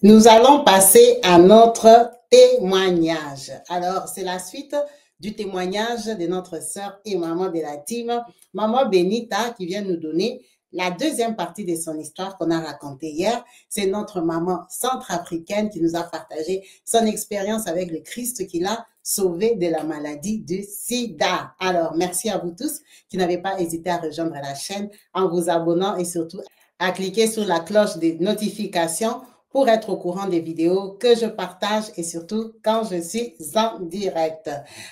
Nous allons passer à notre témoignage. Alors, c'est la suite du témoignage de notre sœur et maman de la team, maman Benita, qui vient nous donner la deuxième partie de son histoire qu'on a racontée hier. C'est notre maman centrafricaine qui nous a partagé son expérience avec le Christ qui l'a sauvé de la maladie du sida. Alors, merci à vous tous qui n'avez pas hésité à rejoindre la chaîne en vous abonnant et surtout à cliquer sur la cloche des notifications pour être au courant des vidéos que je partage et surtout quand je suis en direct.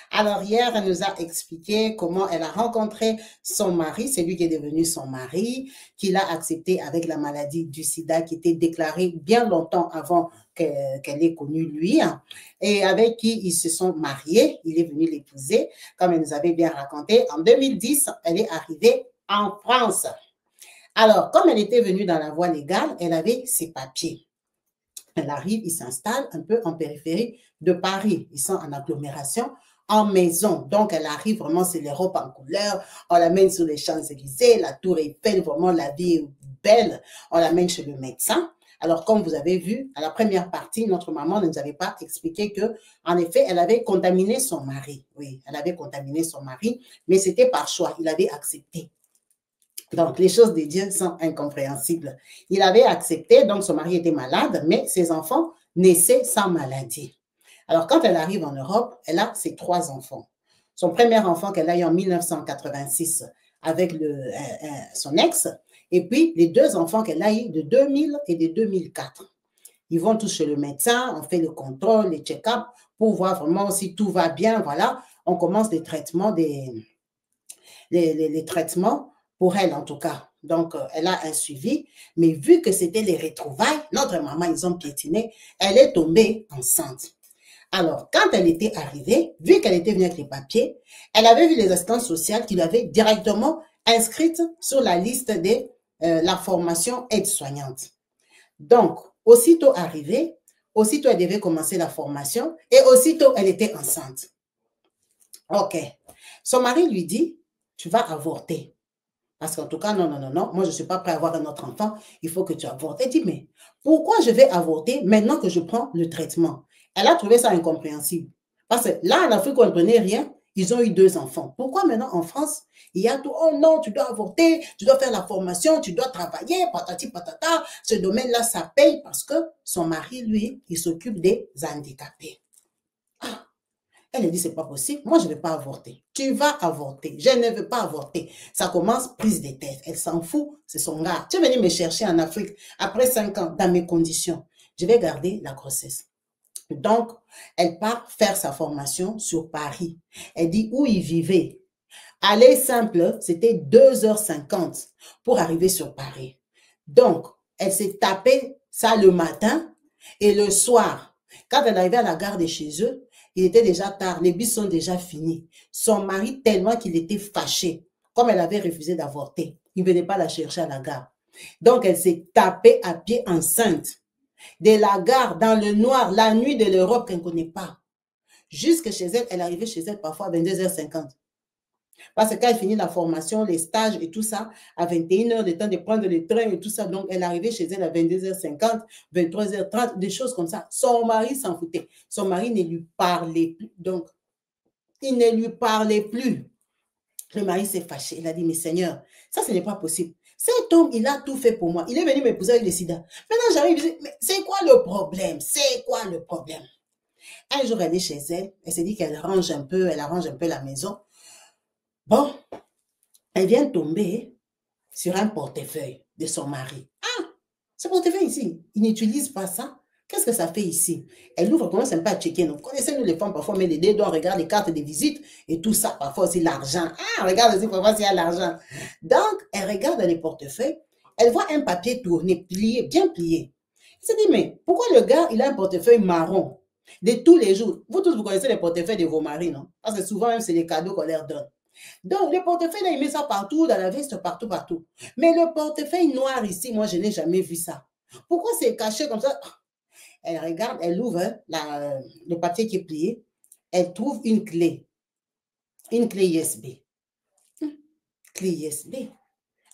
Alors hier, elle nous a expliqué comment elle a rencontré son mari, c'est lui qui est devenu son mari, qu'il a accepté avec la maladie du sida qui était déclarée bien longtemps avant qu'elle ait connu lui, et avec qui ils se sont mariés. Il est venu l'épouser, comme elle nous avait bien raconté. En 2010, elle est arrivée en France. Alors, comme elle était venue dans la voie légale, elle avait ses papiers. Elle arrive, il s'installe un peu en périphérie de Paris. Ils sont en agglomération, en maison. Donc, elle arrive vraiment, c'est l'Europe en couleur. On l'amène sur les Champs-Élysées, la Tour Eiffel, vraiment la vie est belle. On l'amène chez le médecin. Alors, comme vous avez vu, à la première partie, notre maman ne nous avait pas expliqué que, en effet, elle avait contaminé son mari. Oui, elle avait contaminé son mari, mais c'était par choix. Il avait accepté. Donc, les choses de Dieu sont incompréhensibles. Il avait accepté, donc son mari était malade, mais ses enfants naissaient sans maladie. Alors, quand elle arrive en Europe, elle a ses 3 enfants. Son premier enfant qu'elle a eu en 1986 avec son ex, et puis les 2 enfants qu'elle a eu de 2000 et de 2004. Ils vont tous chez le médecin, on fait le contrôle, les check-up pour voir vraiment si tout va bien. Voilà, on commence les traitements, les traitements pour elle en tout cas. Donc, elle a un suivi, mais vu que c'était les retrouvailles, notre maman, ils ont piétiné, elle est tombée enceinte. Alors, quand elle était arrivée, vu qu'elle était venue avec les papiers, elle avait vu les assistantes sociales qui l'avaient directement inscrite sur la liste de la formation aide-soignante. Donc, aussitôt arrivée, aussitôt elle devait commencer la formation et aussitôt elle était enceinte. OK. Son mari lui dit, tu vas avorter. Parce qu'en tout cas, non, non, non, non, moi je ne suis pas prêt à avoir un autre enfant, il faut que tu avortes. Elle dit, mais pourquoi je vais avorter maintenant que je prends le traitement? Elle a trouvé ça incompréhensible. Parce que là, en Afrique, on ne prenait rien, ils ont eu 2 enfants. Pourquoi maintenant en France, il y a tout, oh non, tu dois avorter, tu dois faire la formation, tu dois travailler, patati patata, ce domaine-là, ça paye parce que son mari, lui, il s'occupe des handicapés. Ah, elle a dit, c'est pas possible. Moi, je ne vais pas avorter. Tu vas avorter. Je ne veux pas avorter. Ça commence prise de tête. Elle s'en fout. C'est son gars. Tu es venu me chercher en Afrique après 5 ans dans mes conditions. Je vais garder la grossesse. Donc, elle part faire sa formation sur Paris. Elle dit où il vivait. Aller simple, c'était 2h50 pour arriver sur Paris. Donc, elle s'est tapée ça le matin et le soir. Quand elle arrivait à la gare de chez eux, il était déjà tard, les bus sont déjà finis. Son mari, tellement qu'il était fâché, comme elle avait refusé d'avorter, il ne venait pas la chercher à la gare. Donc, elle s'est tapée à pied enceinte de la gare dans le noir, la nuit de l'Europe qu'elle ne connaît pas. Jusque chez elle, elle arrivait chez elle parfois à 22h50. Parce que quand elle finit la formation, les stages et tout ça, à 21h, le temps de prendre le train et tout ça, donc elle arrivait chez elle à 22h50, 23h30, des choses comme ça. Son mari s'en foutait. Son mari ne lui parlait plus. Donc, il ne lui parlait plus. Le mari s'est fâché. Il a dit, mais Seigneur, ça, ce n'est pas possible. Cet homme, il a tout fait pour moi. Il est venu m'épouser avec le sida. Maintenant, j'arrive, je dis, mais c'est quoi le problème? C'est quoi le problème? Un jour, elle est chez elle. Elle s'est dit qu'elle range un peu, elle arrange un peu la maison. Bon, elle vient tomber sur un portefeuille de son mari. Ah, ce portefeuille ici, il n'utilise pas ça. Qu'est-ce que ça fait ici? Elle ouvre, commence un peu à checker. Vous connaissez, nous les femmes, parfois, on met les dedos, on regarde les cartes de visite et tout ça, parfois aussi l'argent. Ah, regarde aussi parfois s'il y a l'argent. Donc, elle regarde les portefeuilles, elle voit un papier tourné, plié, bien plié. Elle se dit, mais pourquoi le gars, il a un portefeuille marron de tous les jours? Vous tous, vous connaissez les portefeuilles de vos maris, non? Parce que souvent, même, c'est les cadeaux qu'on leur donne. Donc, le portefeuille, là, il met ça partout, dans la veste, partout, partout. Mais le portefeuille noir ici, moi, je n'ai jamais vu ça. Pourquoi c'est caché comme ça? Elle regarde, elle ouvre le papier qui est plié. Elle trouve une clé USB. Clé USB.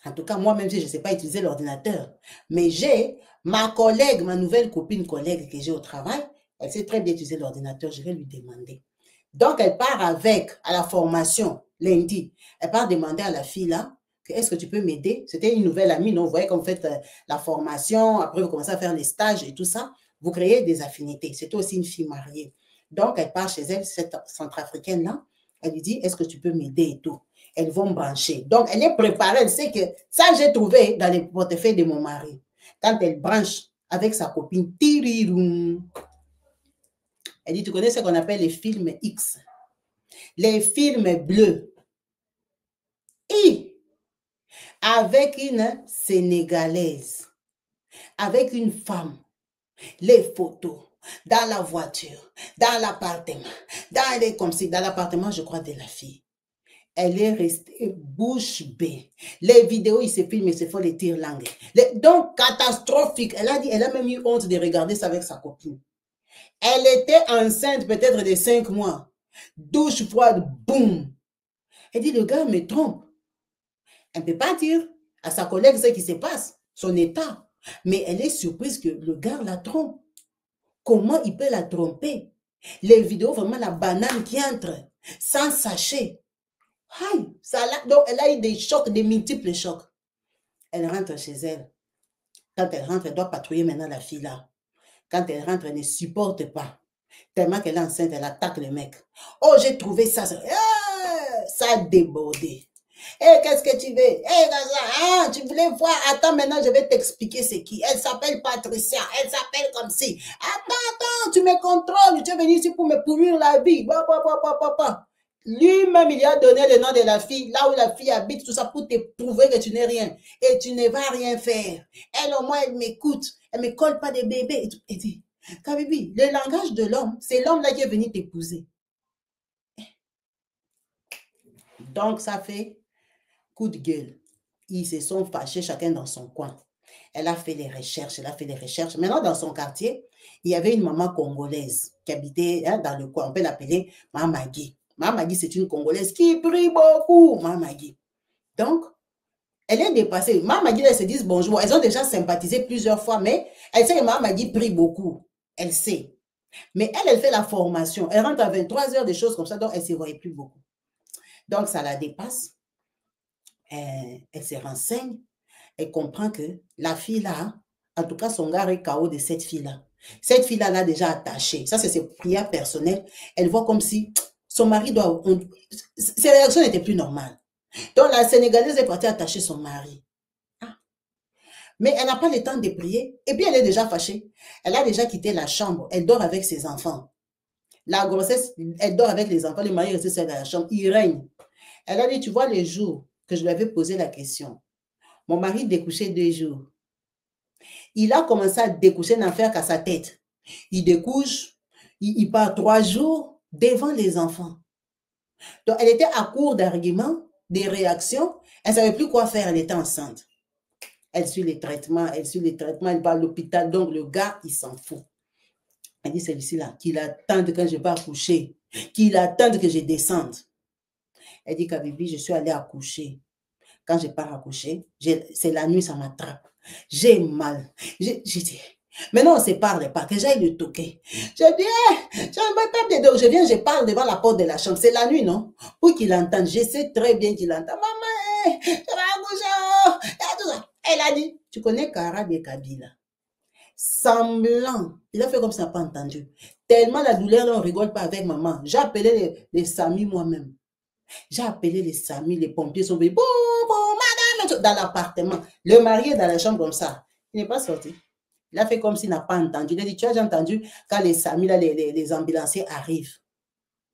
En tout cas, moi-même, si je ne sais pas utiliser l'ordinateur, mais j'ai ma collègue, ma nouvelle copine collègue que j'ai au travail, elle sait très bien utiliser l'ordinateur, je vais lui demander. Donc, elle part avec, à la formation, lundi, elle part demander à la fille là, est-ce que tu peux m'aider? C'était une nouvelle amie, non? Vous voyez quand vous faites la formation, après vous commencez à faire les stages et tout ça, vous créez des affinités. C'était aussi une fille mariée. Donc, elle part chez elle, cette centrafricaine-là, elle lui dit, est-ce que tu peux m'aider et tout? Elles vont brancher. Donc, elle est préparée, elle sait que ça, j'ai trouvé dans les portefeuilles de mon mari. Quand elle branche avec sa copine, tiriroum, elle dit, tu connais ce qu'on appelle les films X, les films bleus. Et avec une Sénégalaise, avec une femme, les photos, dans la voiture, dans l'appartement, dans l'appartement, je crois, de la fille. Elle est restée bouche bée. Les vidéos, ils se filment, ils se font les tirs langues. Donc, catastrophique. Elle a dit, elle a même eu honte de regarder ça avec sa copine. Elle était enceinte peut-être de 5 mois. Douche froide, boum. Elle dit, le gars me trompe. Elle ne peut pas dire à sa collègue ce qui se passe, son état. Mais elle est surprise que le gars la trompe. Comment il peut la tromper? Les vidéos, vraiment la banane qui entre, sans sachet. Aïe, donc elle a eu des chocs, des multiples chocs. Elle rentre chez elle. Quand elle rentre, elle doit patrouiller maintenant la fille là. Quand elle rentre, elle ne supporte pas. Tellement qu'elle est enceinte, elle attaque le mec. Oh, j'ai trouvé ça. Ça a débordé. Qu'est-ce que tu veux? Tu voulais voir? Attends, maintenant, je vais t'expliquer c'est qui. Elle s'appelle Patricia. Elle s'appelle comme si. Attends, tu me contrôles. Tu es venu ici pour me pourrir la vie. Lui-même, il a donné le nom de la fille, là où la fille habite, tout ça, pour te prouver que tu n'es rien. Et tu ne vas rien faire. Elle, au moins, elle m'écoute. Elle ne me colle pas des bébés. Et dit, Kabibi, le langage de l'homme, c'est l'homme là qui est venu t'épouser. Donc, ça fait coup de gueule. Ils se sont fâchés chacun dans son coin. Elle a fait les recherches, Maintenant, dans son quartier, il y avait une maman congolaise qui habitait dans le coin. On peut l'appeler Maman Magui. Maman Magui, c'est une Congolaise qui prie beaucoup, Maman Magui. Donc, elle est dépassée. Maman Magui, elles se disent bonjour. Elles ont déjà sympathisé plusieurs fois, mais elle sait que Maman Magui prie beaucoup. Elle sait. Mais elle fait la formation. Elle rentre à 23 heures, des choses comme ça, donc elle ne se voyait plus beaucoup. Donc, ça la dépasse. Elle se renseigne. Elle comprend que la fille là, en tout cas, son gars est KO de cette fille-là. Cette fille-là l'a déjà attachée. Ça, c'est ses prières personnelles. Elle voit comme si son mari doit... Ses réactions n'étaient plus normales. Donc, la Sénégalaise est partie attacher son mari. Mais elle n'a pas le temps de prier. Et puis, elle est déjà fâchée. Elle a déjà quitté la chambre. Elle dort avec ses enfants. La grossesse, elle dort avec les enfants. Le mari est resté seul dans la chambre. Il règne. Elle a dit, tu vois, les jours que je lui avais posé la question, mon mari découchait 2 jours. Il a commencé à découcher, n'en faire qu'à sa tête. Il découche, il part 3 jours devant les enfants. Donc, elle était à court d'arguments, des réactions. Elle ne savait plus quoi faire, elle était enceinte. Elle suit les traitements, elle va à l'hôpital. Donc, le gars, il s'en fout. Elle dit, celui-ci-là, qu'il attende quand je vais accoucher, qu'il attende que je descende. Elle dit, Kabibi, je suis allée accoucher. Quand je pars accoucher, c'est la nuit, ça m'attrape. J'ai mal. J'ai dit, maintenant on ne se parle pas, que j'aille le toquer. Je dis, je viens, je parle devant la porte de la chambre. C'est la nuit, non? Pour qu'il entende. Je sais très bien qu'il entend. Maman, je vais accoucher. Elle a dit, tu connais Kara de Kabila? Semblant. Il a fait comme ça, n'a pas entendu. Tellement la douleur, on ne rigole pas avec maman. J'ai appelé les Samis moi-même. J'ai appelé les Samis, les pompiers sont venus. Madame, dans l'appartement. Le mari est dans la chambre comme ça. Il n'est pas sorti. Il a fait comme s'il n'a pas entendu. Il a dit, tu as déjà entendu quand les Samis, là, les ambulanciers arrivent.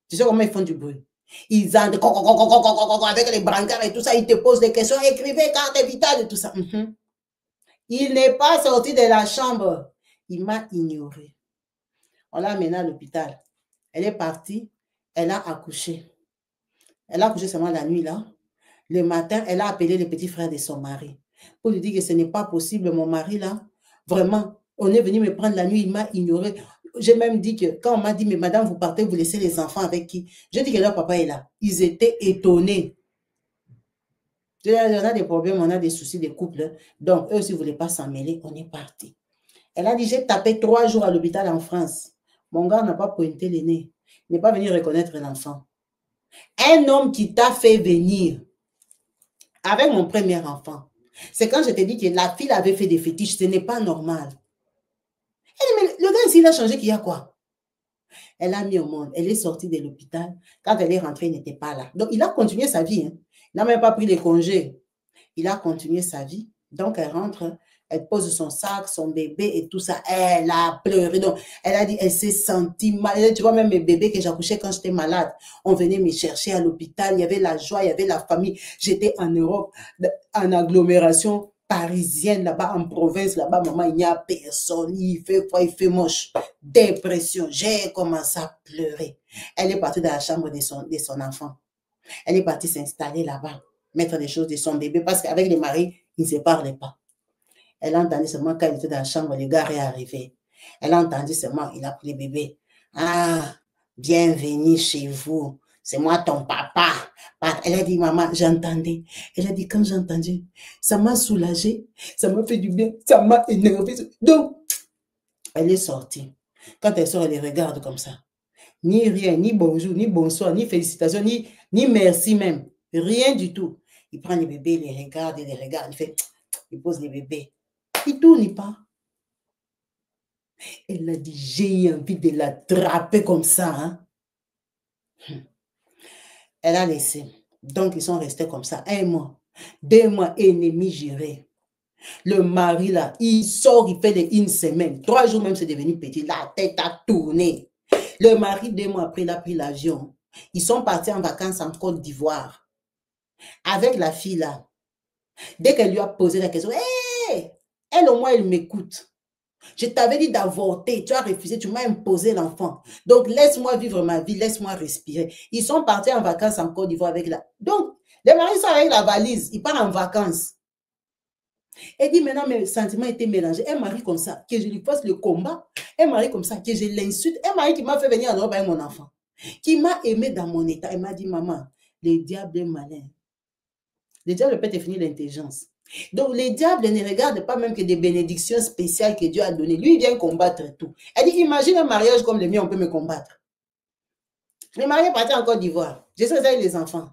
Tu sais comment ils font du bruit? Ils entrent avec les brancards et tout ça. Ils te posent des questions. Écrivez carte vitale et tout ça. Il n'est pas sorti de la chambre. Il m'a ignoré. On l'a amené à l'hôpital. Elle est partie. Elle a accouché. Elle a accouché seulement la nuit là. Le matin, elle a appelé le petit frère de son mari pour lui dire que ce n'est pas possible, mon mari là. Vraiment, on est venu me prendre la nuit, il m'a ignoré. J'ai même dit que quand on m'a dit, mais madame, vous partez, vous laissez les enfants avec qui? J'ai dit que leur papa est là. Ils étaient étonnés. On a des problèmes, on a des soucis de couple. Donc, eux aussi ne voulaient pas s'en mêler. On est parti. Elle a dit, j'ai tapé 3 jours à l'hôpital en France. Mon gars n'a pas pointé le nez. Il n'est pas venu reconnaître l'enfant. Un homme qui t'a fait venir avec mon premier enfant, c'est quand je t'ai dit que la fille avait fait des fétiches. Ce n'est pas normal. Elle dit, mais le gars ici, il a changé, qu'il y a quoi? Elle a mis au monde. Elle est sortie de l'hôpital. Quand elle est rentrée, il n'était pas là. Donc, il a continué sa vie. Hein. Il n'a même pas pris les congés. Il a continué sa vie. Donc, elle rentre, elle pose son sac, son bébé et tout ça. Elle a pleuré. Donc, elle a dit, elle s'est sentie mal. Tu vois, même mes bébés que j'accouchais quand j'étais malade, on venait me chercher à l'hôpital. Il y avait la joie, il y avait la famille. J'étais en Europe, en agglomération parisienne, là-bas, en province, là-bas, maman, il n'y a personne. Il fait froid, il fait moche. Dépression. J'ai commencé à pleurer. Elle est partie dans la chambre de son enfant. Elle est partie s'installer là-bas, mettre des choses de son bébé, parce qu'avec les maris, ils ne se parlaient pas. Elle a entendu seulement quand elle était dans la chambre, le gars est arrivé. Elle a entendu seulement, il a pris le bébé. Ah, bienvenue chez vous. C'est moi ton papa. Elle a dit, maman, j'entendais. Elle a dit, quand j'ai entendu, ça m'a soulagée, ça m'a fait du bien, ça m'a énervé. Donc, elle est sortie. Quand elle sort, elle les regarde comme ça. Ni rien, ni bonjour, ni bonsoir, ni félicitations, ni merci même. Rien du tout. Il prend les bébés, il les regarde, il pose les bébés. Il ne tourne pas. Elle a dit, j'ai envie de l'attraper comme ça. Hein. Elle a laissé. Donc, ils sont restés comme ça. 1 mois, 2 mois, ennemis jurés. Le mari, là, il sort, il fait une semaine. 3 jours même, c'est devenu petit. La tête a tourné. Le mari, 2 mois après, il a pris l'avion. Ils sont partis en vacances en Côte d'Ivoire. Avec la fille, là. Dès qu'elle lui a posé la question, hey, elle au moins, elle m'écoute. Je t'avais dit d'avorter, tu as refusé, tu m'as imposé l'enfant. Donc, laisse-moi vivre ma vie, laisse-moi respirer. Ils sont partis en vacances en Côte d'Ivoire avec la... Donc, les maris sont avec la valise, ils partent en vacances. Elle dit maintenant, mes sentiments étaient mélangés. Un mari comme ça, que je lui fasse le combat. Un mari comme ça, que je l'insulte. Un mari qui m'a fait venir en Europe avec mon enfant. Qui m'a aimé dans mon état. Elle m'a dit, maman, le diable est malin. Le diable peut définir l'intelligence. Donc, les diables ne regardent pas même que des bénédictions spéciales que Dieu a données. Lui, il vient combattre tout. Elle dit, imagine un mariage comme le mien, on peut me combattre. Le mari est parti en Côte d'Ivoire. Je suis avec les enfants.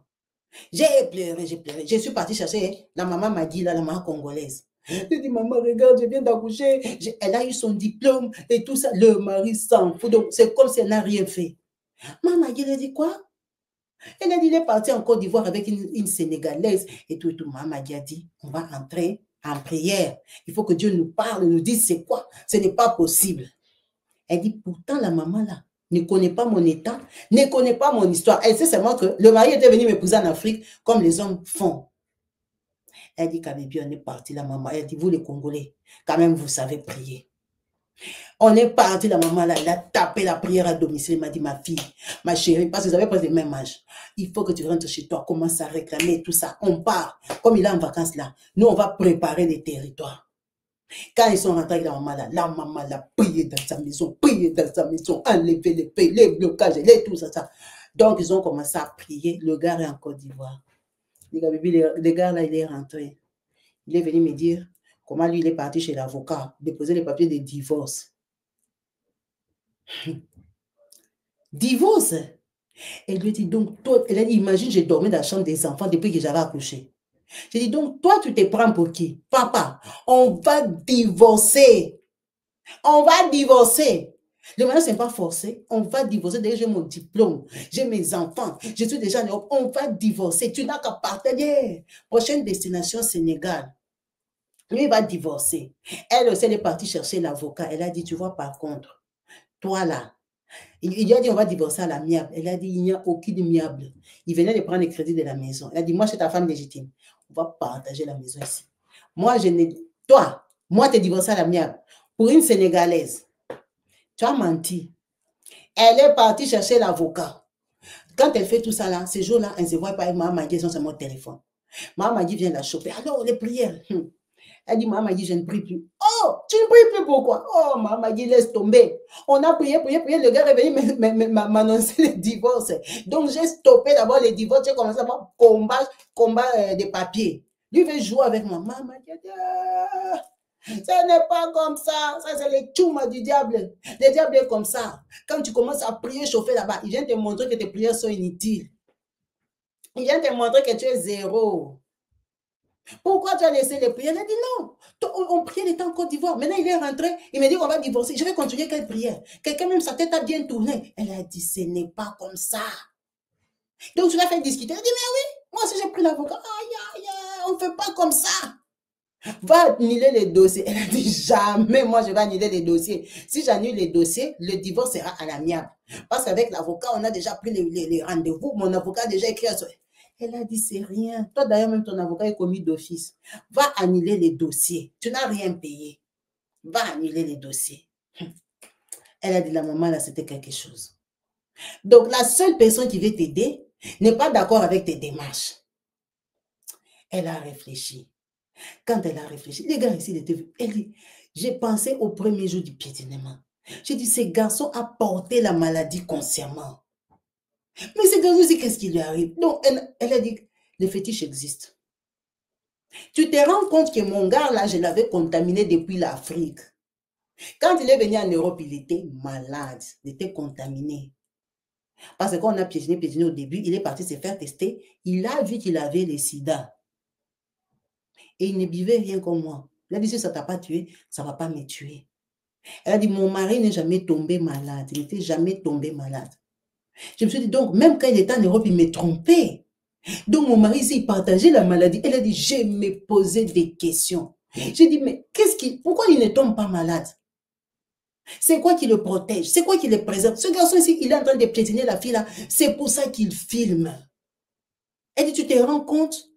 J'ai pleuré, j'ai pleuré. Je suis partie chercher, la maman m'a dit, là, la maman congolaise. Je dis, maman, regarde, je viens d'accoucher. Elle a eu son diplôme et tout ça. Le mari s'en fout. Donc, c'est comme si elle n'a rien fait. Maman, elle a dit quoi? Elle a dit, il est parti en Côte d'Ivoire avec une Sénégalaise et tout. Maman a dit, on va entrer en prière. Il faut que Dieu nous parle, nous dise c'est quoi. Ce n'est pas possible. Elle dit, pourtant, la maman là ne connaît pas mon état, ne connaît pas mon histoire. Elle sait seulement que le mari était venu m'épouser en Afrique comme les hommes font. Elle dit, quand même, on est parti, la maman. Elle dit, vous les Congolais, quand même, vous savez prier. On est parti, la maman, là, elle a tapé la prière à domicile. Elle m'a dit, ma fille, ma chérie, parce que vous avez pas le même âge. Il faut que tu rentres chez toi, commence à réclamer tout ça. On part. Comme il est en vacances là, nous, on va préparer les territoires. Quand ils sont rentrés avec la maman, l'a prié dans sa maison, enlevé les pays, les blocages, les tout ça, ça. Donc, ils ont commencé à prier. Le gars est en Côte d'Ivoire. Le gars là, il est rentré. Il est venu me dire comment lui, il est parti chez l'avocat, déposer les papiers de divorce. Divorce. Elle lui dit, donc, toi, elle a dit, imagine, j'ai dormi dans la chambre des enfants depuis que j'avais accouché. J'ai dit, donc, toi, tu te prends pour qui? Papa, on va divorcer. On va divorcer. Le mariage, ce n'est pas forcé. On va divorcer. D'ailleurs, j'ai mon diplôme. J'ai mes enfants. Je suis déjà en Europe. On va divorcer. Tu n'as qu'à partager. Prochaine destination, Sénégal. Lui, il va divorcer. Elle aussi, elle est partie chercher l'avocat. Elle a dit, tu vois, par contre, toi là, il a dit, on va divorcer à l'amiable. Elle a dit, il n'y a aucun miable. Il venait de prendre le crédit de la maison. Elle a dit, moi, je suis ta femme légitime. On va partager la maison ici. Moi, je n'ai... Toi, moi, tu es divorcé à l'amiable. Pour une Sénégalaise, tu as menti. Elle est partie chercher l'avocat. Quand elle fait tout ça là, ces jours-là, elle ne se voit pas avec Maman Magui, ils sont sur mon téléphone. Maman Magui vient la choper. Alors, les prières. Elle dit, maman m'a dit, je ne prie plus. Oh, tu ne pries plus pourquoi? Oh, maman m'a dit, laisse tomber. On a prié, le gars est venu m'annoncer le divorce. Donc, j'ai stoppé d'abord le divorce, j'ai commencé à avoir combat des papiers. Lui veut jouer avec moi. Maman m'a dit, ce n'est pas comme ça. Ça, c'est le tchouma du diable. Le diable est comme ça. Quand tu commences à prier, chauffer là-bas, il vient te montrer que tes prières sont inutiles. Il vient te montrer que tu es zéro. Pourquoi tu as laissé les prières? Il a dit non. On priait les temps en Côte d'Ivoire. Maintenant, il est rentré. Il me dit qu'on va divorcer. Je vais continuer quelle prière? Quelqu'un, même sa tête a bien tourné. Elle a dit, ce n'est pas comme ça. Donc, je l'ai fait discuter. Elle a dit, mais oui, moi aussi, j'ai pris l'avocat. On ne fait pas comme ça. Va annuler les dossiers. Elle a dit, jamais moi, je vais annuler les dossiers. Si j'annule les dossiers, le divorce sera à l'amiable. Parce qu'avec l'avocat, on a déjà pris les rendez-vous. Mon avocat a déjà écrit à ça. Elle a dit, c'est rien. Toi, d'ailleurs, même ton avocat est commis d'office. Va annuler les dossiers. Tu n'as rien payé. Va annuler les dossiers. Elle a dit, la maman, là, c'était quelque chose. Donc, la seule personne qui veut t'aider n'est pas d'accord avec tes démarches. Elle a réfléchi. Quand elle a réfléchi, les gars ici, elle dit, j'ai pensé au premier jour du piétinement. J'ai dit, ce garçon a porté la maladie consciemment. Mais ce garçon aussi, qu'est-ce qui lui arrive? Donc, elle a dit, le fétiche existe. Tu te rends compte que mon gars, là, je l'avais contaminé depuis l'Afrique. Quand il est venu en Europe, il était malade, il était contaminé. Parce qu'on a piétiné au début, il est parti se faire tester. Il a vu qu'il avait le sida. Et il ne buvait rien comme moi. Il a dit, si ça ne t'a pas tué, ça ne va pas me tuer. Elle a dit, mon mari n'est jamais tombé malade. Il n'était jamais tombé malade. Je me suis dit, donc, même quand il était en Europe, il me trompait. Donc, mon mari, ici, il partageait la maladie. Elle a dit, je me posais des questions. J'ai dit, mais pourquoi il ne tombe pas malade? C'est quoi qui le protège? C'est quoi qui le préserve? Ce garçon ici, il est en train de piétiner la fille là. C'est pour ça qu'il filme. Elle dit, tu te rends compte?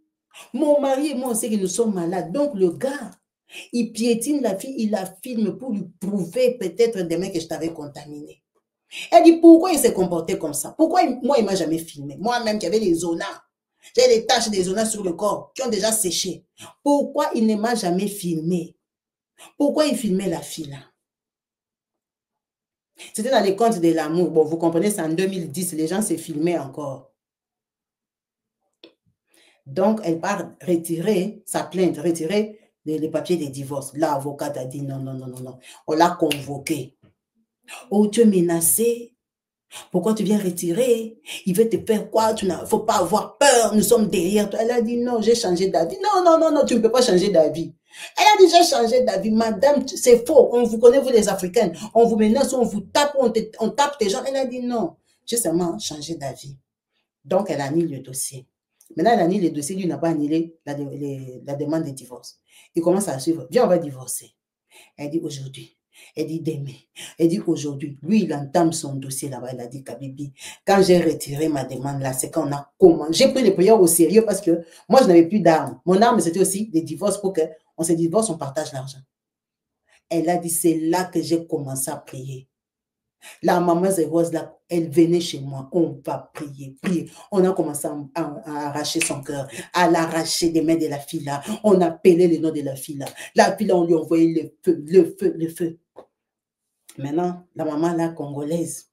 Mon mari et moi, on sait que nous sommes malades. Donc, le gars, il piétine la fille, il la filme pour lui prouver peut-être demain que je t'avais contaminé. Elle dit, pourquoi il s'est comporté comme ça? Pourquoi moi, il ne m'a jamais filmé? Moi-même, qui avait les zonas. J'ai les taches des zonas sur le corps qui ont déjà séché. Pourquoi il ne m'a jamais filmé? Pourquoi il filmait la fille là? C'était dans les contes de l'amour. Bon, vous comprenez, c'est en 2010, les gens se filmaient encore. Donc, elle part retirer sa plainte, retirer les papiers de divorce. L'avocate a dit non, non, non, non, non. On l'a convoqué. Oh, tu es menacé. Pourquoi tu viens retirer? Il veut te faire quoi? Il ne faut pas avoir peur. Nous sommes derrière toi. Elle a dit non, j'ai changé d'avis. Non, non, non, non, tu ne peux pas changer d'avis. Elle a dit j'ai changé d'avis. Madame, c'est faux. On vous connaît, vous les Africaines. On vous menace, on vous tape, on tape tes gens. Elle a dit non, j'ai seulement changé d'avis. Donc, elle annule le dossier. Maintenant, elle annule le dossier. Lui n'a pas annulé la demande de divorce. Il commence à suivre. Viens, on va divorcer. Elle dit aujourd'hui. Elle dit demain. Elle dit aujourd'hui. Lui, il entame son dossier là-bas. Il a dit, Kabibi, quand j'ai retiré ma demande là, c'est quand on a commencé. J'ai pris les prières au sérieux parce que moi, je n'avais plus d'armes. Mon arme, c'était aussi des divorces pour qu'on se divorce, on partage l'argent. Elle a dit, c'est là que j'ai commencé à prier. La maman Zéroise, là, elle venait chez moi. On va prier, prier. On a commencé à arracher son cœur, à l'arracher des mains de la fille là. On a appelé le nom de la fille là. La fille là, on lui a envoyé le feu, le feu, le feu. Maintenant, la maman là, congolaise,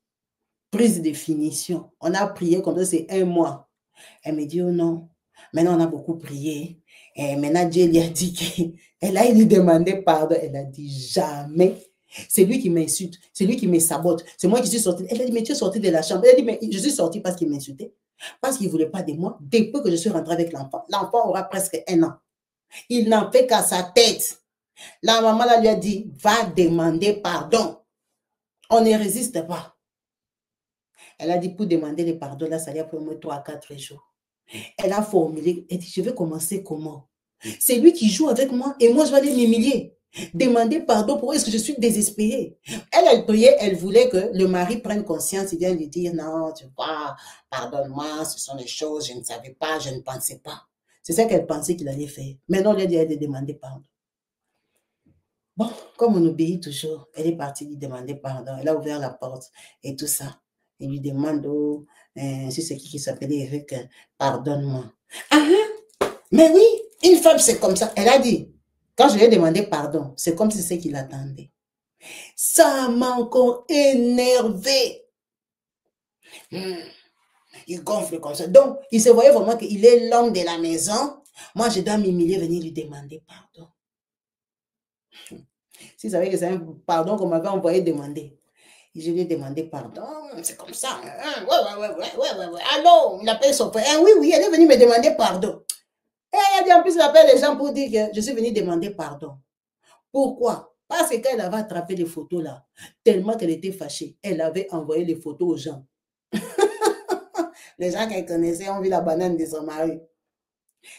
prise de finition. On a prié comme ça, c'est 1 mois. Elle me dit, oh non. Maintenant, on a beaucoup prié. Et maintenant, Dieu lui a dit qu'elle a lui demandé pardon. Elle a dit, jamais. C'est lui qui m'insulte, c'est lui qui me sabote, c'est moi qui suis sortie. Elle a dit, mais tu es sortie de la chambre. Elle a dit, mais je suis sortie parce qu'il m'insultait, parce qu'il ne voulait pas de moi. Depuis que je suis rentrée avec l'enfant, l'enfant aura presque 1 an. Il n'en fait qu'à sa tête. La maman là, lui a dit, va demander pardon. On ne résiste pas. Elle a dit, pour demander le pardon, là, ça lui a pris au moins 3 à 4 jours. Elle a formulé, elle dit, je vais commencer comment? C'est lui qui joue avec moi et moi, je vais aller m'humilier. Demander pardon, pourquoi est-ce que je suis désespérée? Elle priait, elle voulait que le mari prenne conscience et vienne lui dire, non, tu vois, pardonne-moi, ce sont des choses, je ne savais pas, je ne pensais pas. C'est ça qu'elle pensait qu'il allait faire. Maintenant, elle a dit de demander pardon. Bon, comme on obéit toujours, elle est partie lui demander pardon. Elle a ouvert la porte et tout ça. Elle lui demande, oh, c'est qui s'appelait Eric, pardonne-moi. Ah, mais oui, une femme, c'est comme ça. Elle a dit, Quand je lui ai demandé pardon, c'est comme si c'est qu'il attendait. Ça m'a encore énervé. Il gonfle comme ça. Donc, il se voyait vraiment qu'il est l'homme de la maison. Moi, je dois m'humilier, venir lui demander pardon. Si vous savez que c'est un pardon qu'on m'avait envoyé demander. Je lui ai demandé pardon, c'est comme ça. Hein? Ouais. Allô, il appelle son frère. Oui, oui, elle est venue me demander pardon. Et elle a dit en plus, il appelle les gens pour dire que je suis venue demander pardon. Pourquoi? Parce que quand elle avait attrapé les photos là, tellement qu'elle était fâchée, elle avait envoyé les photos aux gens. Les gens qu'elle connaissait ont vu la banane de son mari.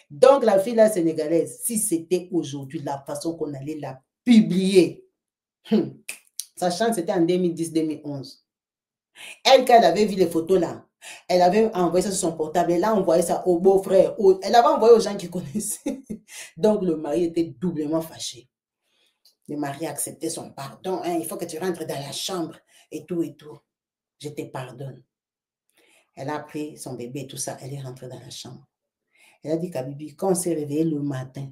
Donc, la fille là sénégalaise, si c'était aujourd'hui la façon qu'on allait la publier, sachant que c'était en 2010-2011, elle, quand elle avait vu les photos là, elle avait envoyé ça sur son portable, elle a envoyé ça au beau-frère, elle avait envoyé aux gens qui connaissaient. Donc, le mari était doublement fâché. Le mari a accepté son pardon, hein, il faut que tu rentres dans la chambre et tout et tout. Je te pardonne. Elle a pris son bébé, tout ça, elle est rentrée dans la chambre. Elle a dit qu'à Bibi, quand on s'est réveillé le matin,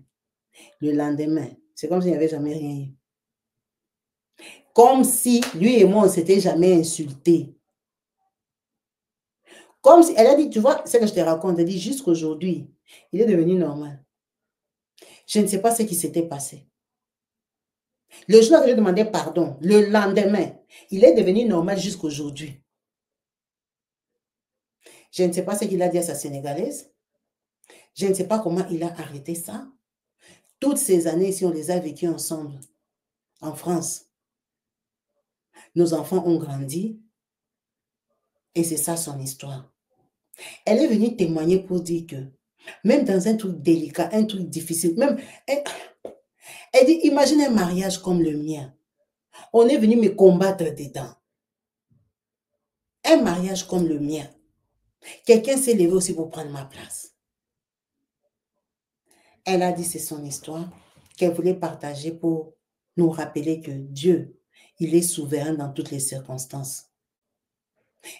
le lendemain, c'est comme s'il n'y avait jamais rien eu. Comme si lui et moi, on ne s'était jamais insultés. Comme si, elle a dit, tu vois, c'est ce que je te raconte, elle dit, jusqu'aujourd'hui, il est devenu normal. Je ne sais pas ce qui s'était passé. Le jour où j'ai demandé pardon, le lendemain, il est devenu normal jusqu'aujourd'hui. Je ne sais pas ce qu'il a dit à sa Sénégalaise. Je ne sais pas comment il a arrêté ça. Toutes ces années, si on les a vécues ensemble, en France, nos enfants ont grandi et c'est ça son histoire. Elle est venue témoigner pour dire que même dans un truc délicat, un truc difficile, même, elle dit, imagine un mariage comme le mien. On est venu me combattre dedans. Un mariage comme le mien. Quelqu'un s'est levé aussi pour prendre ma place. Elle a dit c'est son histoire qu'elle voulait partager pour nous rappeler que Dieu, il est souverain dans toutes les circonstances.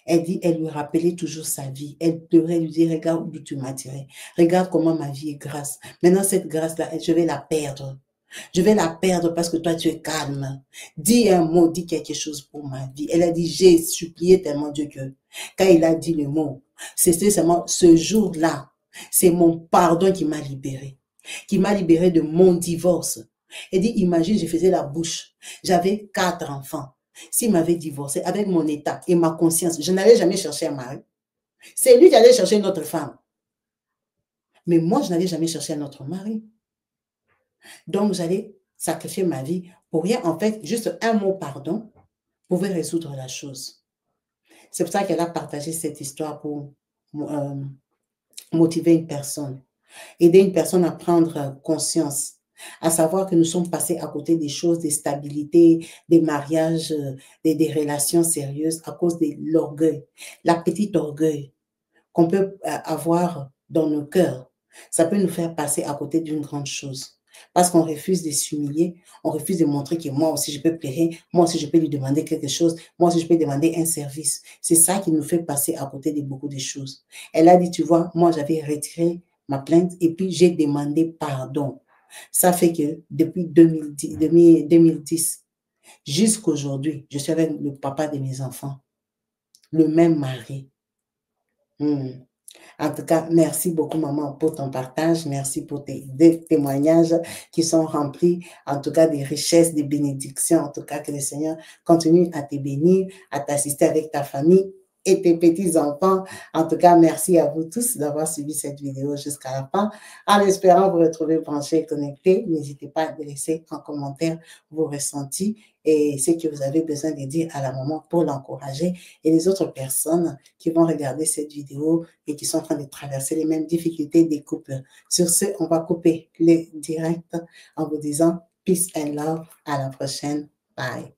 Elle dit, elle lui rappelait toujours sa vie. Elle devrait lui dire, regarde d'où tu m'as tiré. Regarde comment ma vie est grâce. Maintenant, cette grâce-là, je vais la perdre. Je vais la perdre parce que toi, tu es calme. Dis un mot, dis quelque chose pour ma vie. Elle a dit, j'ai supplié tellement Dieu que quand il a dit le mot, c'était seulement ce jour-là, c'est mon pardon qui m'a libéré de mon divorce. Elle dit, imagine, je faisais la bouche. J'avais 4 enfants. S'il m'avait divorcé avec mon état et ma conscience, je n'allais jamais chercher un mari. C'est lui qui allait chercher une autre femme. Mais moi, je n'allais jamais chercher un autre mari. Donc, j'allais sacrifier ma vie pour rien. En fait, juste un mot pardon pouvait résoudre la chose. C'est pour ça qu'elle a partagé cette histoire pour motiver une personne, aider une personne à prendre conscience, à savoir que nous sommes passés à côté des choses, des stabilités, des mariages, des relations sérieuses à cause de l'orgueil, la petite orgueil qu'on peut avoir dans nos cœurs. Ça peut nous faire passer à côté d'une grande chose. Parce qu'on refuse de s'humilier, on refuse de montrer que moi aussi je peux plairer, moi aussi je peux lui demander quelque chose, moi aussi je peux demander un service. C'est ça qui nous fait passer à côté de beaucoup de choses. Elle a dit, tu vois, moi j'avais retiré ma plainte et puis j'ai demandé pardon. Ça fait que depuis 2010 jusqu'à aujourd'hui, je suis avec le papa de mes enfants, le même mari. En tout cas, merci beaucoup, maman, pour ton partage. Merci pour tes témoignages qui sont remplis, en tout cas, des richesses, des bénédictions. En tout cas, que le Seigneur continue à te bénir, à t'assister avec ta famille et tes petits-enfants. En tout cas, merci à vous tous d'avoir suivi cette vidéo jusqu'à la fin. En espérant vous retrouver branchés et connectés, n'hésitez pas à laisser en commentaire vos ressentis et ce que vous avez besoin de dire à la maman pour l'encourager et les autres personnes qui vont regarder cette vidéo et qui sont en train de traverser les mêmes difficultés des couples. Sur ce, on va couper le direct en vous disant peace and love. À la prochaine. Bye.